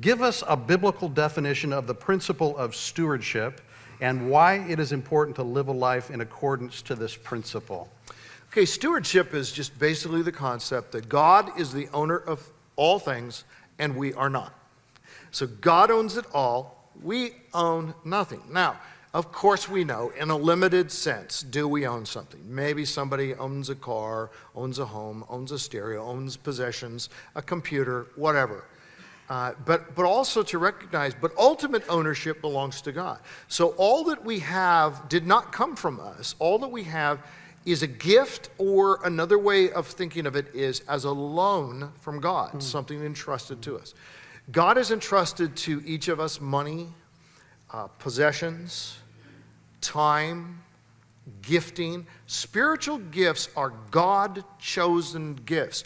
Give us a biblical definition of the principle of stewardship and why it is important to live a life in accordance to this principle. Okay, stewardship is just basically the concept that God is the owner of all things and we are not. So God owns it all, we own nothing. Now, of course we know, in a limited sense, do we own something? Maybe somebody owns a car, owns a home, owns a stereo, owns possessions, a computer, whatever. But also to recognize, but ultimate ownership belongs to God. So all that we have did not come from us. All that we have is a gift, or another way of thinking of it is as a loan from God, something entrusted to us. God has entrusted to each of us money, possessions, time, gifting. Spiritual gifts are God-chosen gifts.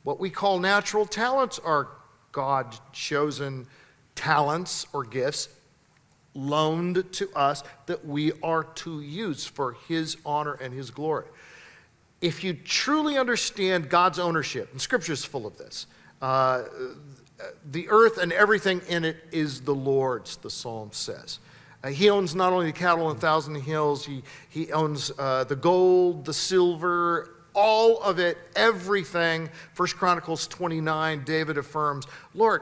What we call natural talents are God-chosen talents or gifts loaned to us that we are to use for His honor and His glory. If you truly understand God's ownership, and Scripture is full of this, the earth and everything in it is the Lord's, the Psalm says. He owns not only the cattle on 1,000 hills, he owns the gold, the silver, all of it, everything. 1 Chronicles 29, David affirms, Lord,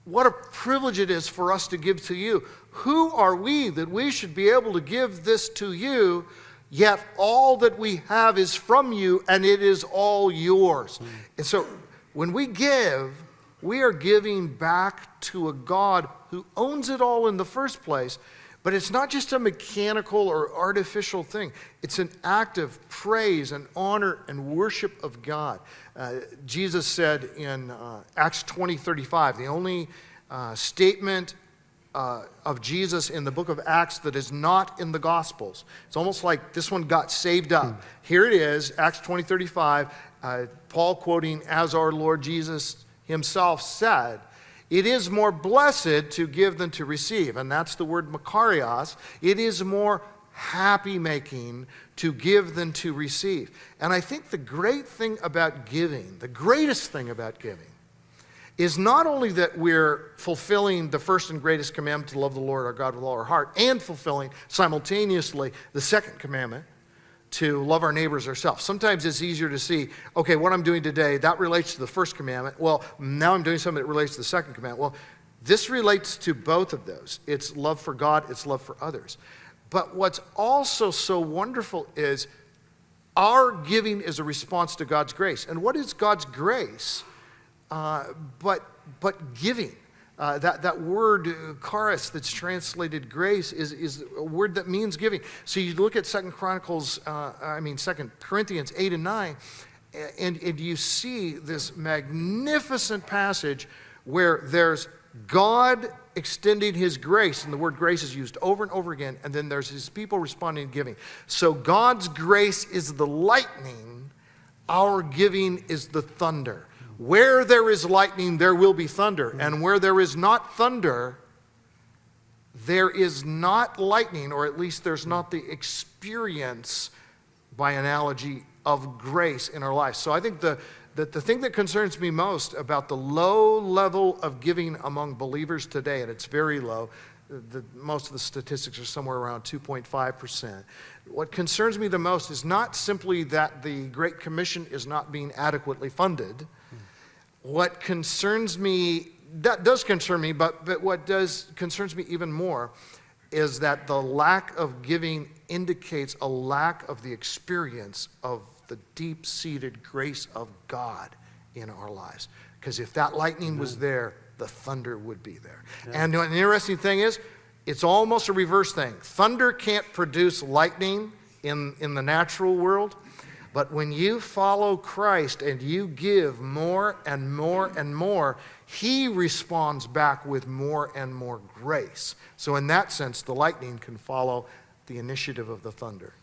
what a privilege it is for us to give to you. Who are we that we should be able to give this to you, yet all that we have is from you and it is all yours. And so when we give, we are giving back to a God who owns it all in the first place. But it's not just a mechanical or artificial thing. It's an act of praise and honor and worship of God. Jesus said in Acts 20:35, the only statement of Jesus in the book of Acts that is not in the Gospels. It's almost like this one got saved up. Here it is, Acts 20:35, Paul quoting as our Lord Jesus himself said, it is more blessed to give than to receive. And that's the word makarios. It is more happy-making to give than to receive. And I think the great thing about giving, the greatest thing about giving, is not only that we're fulfilling the first and greatest commandment to love the Lord our God with all our heart, and fulfilling simultaneously the second commandment to love our neighbors ourselves. Sometimes it's easier to see, okay, what I'm doing today, that relates to the first commandment. Well, now I'm doing something that relates to the second commandment. Well, this relates to both of those. It's love for God, it's love for others. But what's also so wonderful is our giving is a response to God's grace. And what is God's grace? But giving. That word charis that's translated grace is a word that means giving. So you look at 2 Corinthians 8 and 9, and you see this magnificent passage where there's God extending His grace, and the word grace is used over and over again, and then there's His people responding and giving. So God's grace is the lightning, our giving is the thunder. Where there is lightning, there will be thunder. And where there is not thunder, there is not lightning, or at least there's not the experience, by analogy, of grace in our lives. So I think the thing that concerns me most about the low level of giving among believers today, and it's very low, most of the statistics are somewhere around 2.5%. What concerns me the most is not simply that the Great Commission is not being adequately funded. What concerns me, that does concern me, but what concerns me even more is that the lack of giving indicates a lack of the experience of the deep-seated grace of God in our lives. Because if that lightning was there, the thunder would be there. Yeah. And an interesting thing is, it's almost a reverse thing. Thunder can't produce lightning in the natural world. But when you follow Christ and you give more and more and more, He responds back with more and more grace. So in that sense, the lightning can follow the initiative of the thunder.